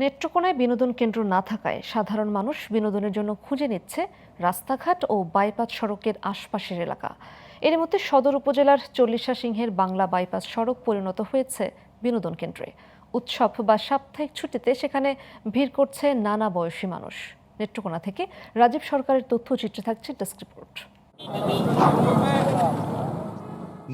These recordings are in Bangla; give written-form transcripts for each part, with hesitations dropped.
নেত্রকোনায় বিনোদন কেন্দ্র না থাকায় সাধারণ মানুষ বিনোদনের জন্য খুঁজে নিচ্ছে রাস্তাঘাট ও বাইপাস সড়কের আশপাশের এলাকা। এর মধ্যে সদর উপজেলার চল্লিশা সিংহের বাংলা বাইপাস সড়ক পরিণত হয়েছে বিনোদন কেন্দ্রে। উৎসব বা সাপ্তাহিক ছুটিতে সেখানে ভিড় করছে নানা বয়সী মানুষ। নেত্রকোনা থেকে রাজীব সরকারের তথ্যচিত্রে থাকছে ডেস্ক রিপোর্ট।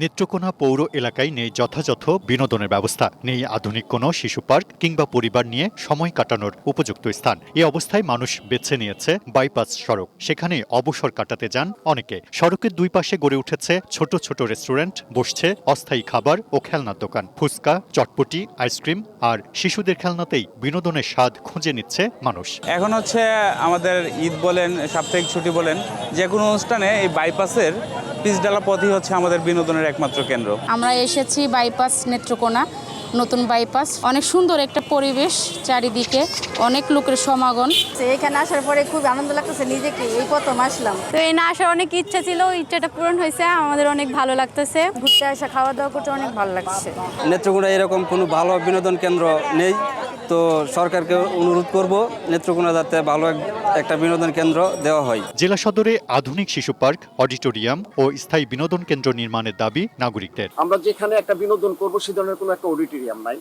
নেত্রকোনা পৌর এলাকায় নেই যথাযথ বিনোদনের ব্যবস্থা, নেই আধুনিক কোনো শিশু পার্ক কিংবা পরিবার নিয়ে সময় কাটানোর উপযুক্ত স্থান। এই অবস্থায় মানুষ বেছে নিয়েছে বাইপাস সড়ক। সেখানে অবসর কাটাতে যান অনেকে। সড়কের দুই পাশে গড়ে উঠেছে ছোট ছোট রেস্টুরেন্ট, বসছে অস্থায়ী খাবার ও খেলনার দোকান। ফুচকা, চটপটি, আইসক্রিম আর শিশুদের খেলনাতেই বিনোদনের স্বাদ খুঁজে নিচ্ছে মানুষ। এখন হচ্ছে আমাদের ঈদ বলেন, সাপ্তাহিক ছুটি বলেন, যে কোনো অনুষ্ঠানে এই বাইপাসের পিচঢালা পথই হচ্ছে আমাদের বিনোদনের একমাত্র কেন্দ্র। আমরা এসেছি বাইপাস নেত্রকোনা, নতুন বাইপাস। অনেক সুন্দর একটা পরিবেশ, চারিদিকে অনেক লোকের সমাগম। এখানে আসার পরে খুব আনন্দ লাগতেছে, নিজেকে এই প্রথম আসলাম। তো এই না আসার অনেক ইচ্ছা ছিল, ইচ্ছাটা পূরণ হয়েছে, আমাদের অনেক ভালো লাগতেছে। ঘুরতে আসা, খাওয়া দাওয়া করতে অনেক ভালো লাগছে। নেত্রকোনা এরকম কোনো ভালো বিনোদন কেন্দ্র নেই, তো সরকারকে অনুরোধ করব নেত্রকোনা যাতে ভালো একটা বিনোদন কেন্দ্র দেওয়া হয়। জেলা সদরে আধুনিক শিশু পার্ক, অডিটোরিয়াম ও স্থায়ী বিনোদন কেন্দ্র নির্মাণের দাবি নাগরিকদের। আমরা যেখানে একটা বিনোদন করবো সে ধরনের কোনো একটা অডিটোরিয়াম নাই।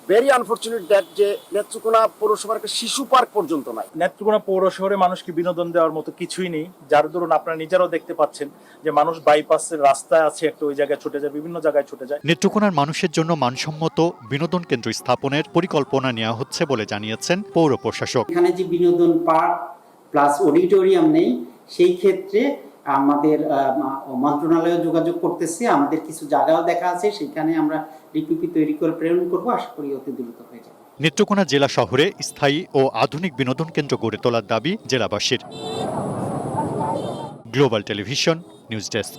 ভেরি আনফরচুনেট দ্যাট যে নেত্রকোনা পৌরসভার একটা শিশু পার্ক পর্যন্ত নাই। নেত্রকোনা পৌর শহরে মানুষকে বিনোদন দেওয়ার মতো কিছুই নেই, যার দরুন আপনারা নিজেরাও দেখতে পাচ্ছেন যে মানুষ বাইপাসের রাস্তায় আছে একটা, ওই জায়গায় ছুটে যায়, বিভিন্ন জায়গায় ছুটে যায়। নেত্রকোনার মানুষের জন্য মানসম্মত বিনোদন কেন্দ্র স্থাপনের পরিকল্পনা নেওয়া হচ্ছে বলে জানিয়েছেন পৌর প্রশাসক। এখানে যে বিনোদন পার্ক প্লাস অডিটোরিয়াম নেই, সেই ক্ষেত্রে আমাদের মন্ত্রণালয়ে যোগাযোগ করতেছে। আমাদের কিছু জায়গাও দেখা আছে, সেখানে আমরা ডিপিপি তৈরি করে প্রেরণ করবো। আশা করি অতি দ্রুত হয়ে যাবে। নেত্রকোনা জেলা শহরে স্থায়ী ও আধুনিক বিনোদন কেন্দ্র গড়ে তোলার দাবি জেলাবাসীর। Global television news desk.